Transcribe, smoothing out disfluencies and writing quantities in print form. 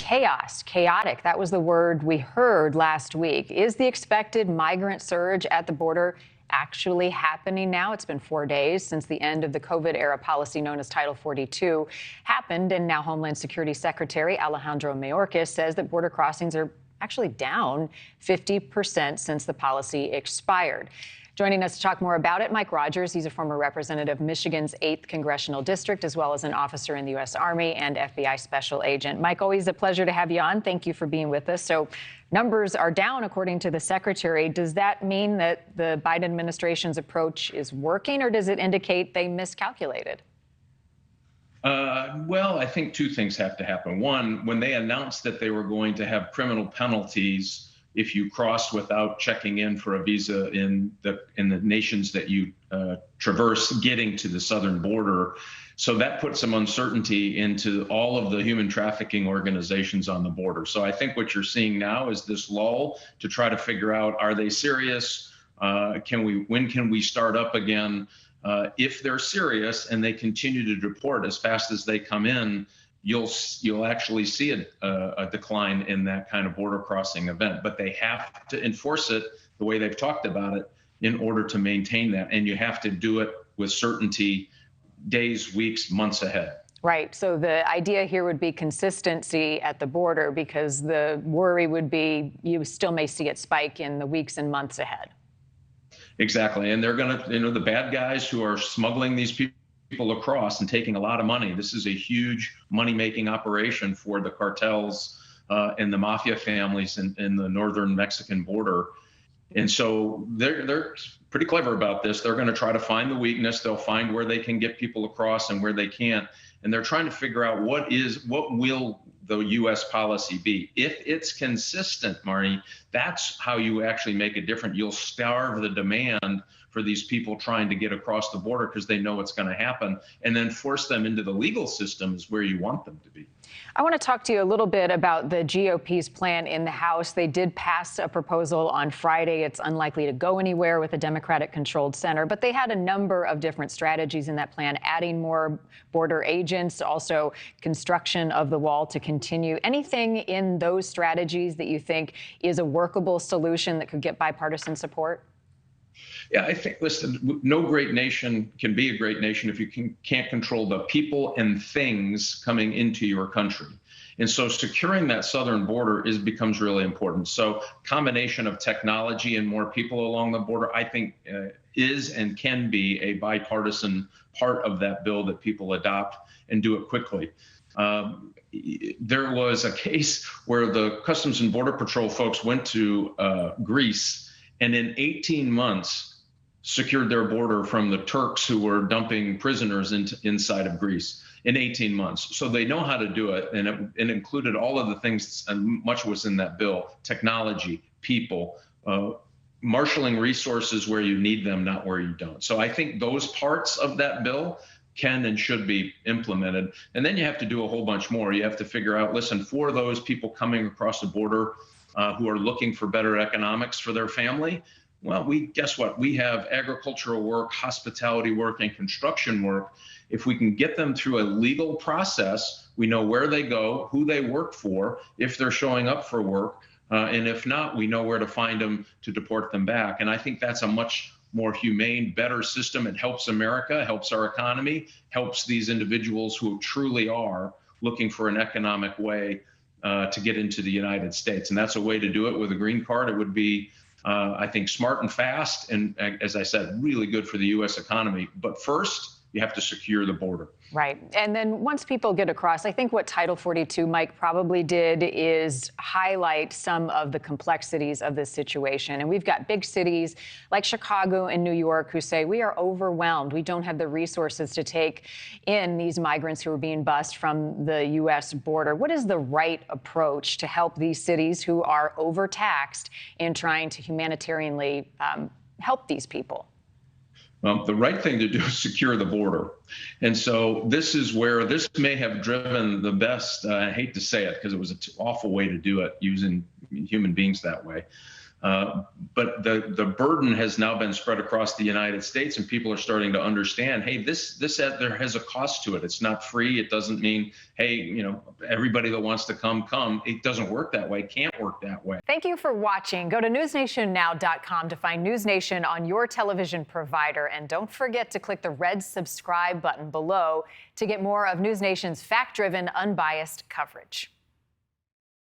chaos, chaotic. That was the word we heard last week. Is the expected migrant surge at the border actually happening now? It's been 4 days since the end of the COVID-era policy known as Title 42 happened, and now Homeland Security Secretary Alejandro Mayorkas says that border crossings are actually down 50% since the policy expired. Joining us to talk more about it, Mike Rogers. He's a former representative of Michigan's 8th Congressional District, as well as an officer in the U.S. Army and FBI Special Agent. Mike, always a pleasure to have you on. Thank you for being with us. So numbers are down, according to the Secretary. Does that mean that the Biden administration's approach is working, or does it indicate they miscalculated? Well, I think two things have to happen. One, when they announced that they were going to have criminal penalties if you crossed without checking in for a visa in the nations that you traverse getting to the southern border. So that put some uncertainty into all of the human trafficking organizations on the border. So I think what you're seeing now is this lull to try to figure out, are they serious? When can we start up again? If they're serious and they continue to deport as fast as they come in, you'll actually see a decline in that kind of border crossing event. But they have to enforce it the way they've talked about it in order to maintain that. And you have to do it with certainty days, weeks, months ahead. Right. So the idea here would be consistency at the border, because the worry would be you still may see it spike in the weeks and months ahead. Exactly. And they're going to, the bad guys who are smuggling these people across and taking a lot of money. This is a huge money-making operation for the cartels and the mafia families in the northern Mexican border. And so they're pretty clever about this. They're going to try to find the weakness. They'll find where they can get people across and where they can't. And they're trying to figure out what will the U.S. policy be. If it's consistent, Marni, that's how you actually make it different. You'll starve the demand for these people trying to get across the border because they know what's going to happen, and then force them into the legal system is where you want them to be. I want to talk to you a little bit about the GOP's plan in the House. They did pass a proposal on Friday. It's unlikely to go anywhere with a Democratic-controlled Senate, but they had a number of different strategies in that plan, adding more border agents, also construction of the wall to continue. Anything in those strategies that you think is a workable solution that could get bipartisan support? Yeah, I think, listen, no great nation can be a great nation if you can't control the people and things coming into your country. And so securing that southern border becomes really important. So combination of technology and more people along the border, I think, is and can be a bipartisan part of that bill that people adopt and do it quickly. There was a case where the Customs and Border Patrol folks went to Greece, and in 18 months, secured their border from the Turks who were dumping prisoners inside of Greece in 18 months. So they know how to do it, and it included all of the things, and much was in that bill: technology, people, marshaling resources where you need them, not where you don't. So I think those parts of that bill can and should be implemented. And then you have to do a whole bunch more. You have to figure out, listen, for those people coming across the border who are looking for better economics for their family, well, guess what? We have agricultural work, hospitality work, and construction work. If we can get them through a legal process, we know where they go, who they work for, if they're showing up for work, and if not, we know where to find them to deport them back. And I think that's a much more humane, better system. It helps America, helps our economy, helps these individuals who truly are looking for an economic way to get into the United States. And that's a way to do it with a green card. It would be, I think, smart and fast, and as I said, really good for the U.S. economy. But first, you have to secure the border. Right. And then once people get across, I think what Title 42, Mike, probably did is highlight some of the complexities of this situation. And we've got big cities like Chicago and New York who say we are overwhelmed. We don't have the resources to take in these migrants who are being bused from the U.S. border. What is the right approach to help these cities who are overtaxed in trying to humanitarianly help these people? The right thing to do is secure the border. And so this is where this may have driven the best, I hate to say it because it was an awful way to do it, using human beings that way. But the burden has now been spread across the United States, and people are starting to understand, hey, this there has a cost to it. It's not free. It doesn't mean, hey, everybody that wants to come. It doesn't work that way. It can't work that way. Thank you for watching. Go to newsnationnow.com to find NewsNation on your television provider. And don't forget to click the red subscribe button below to get more of NewsNation's fact-driven, unbiased coverage.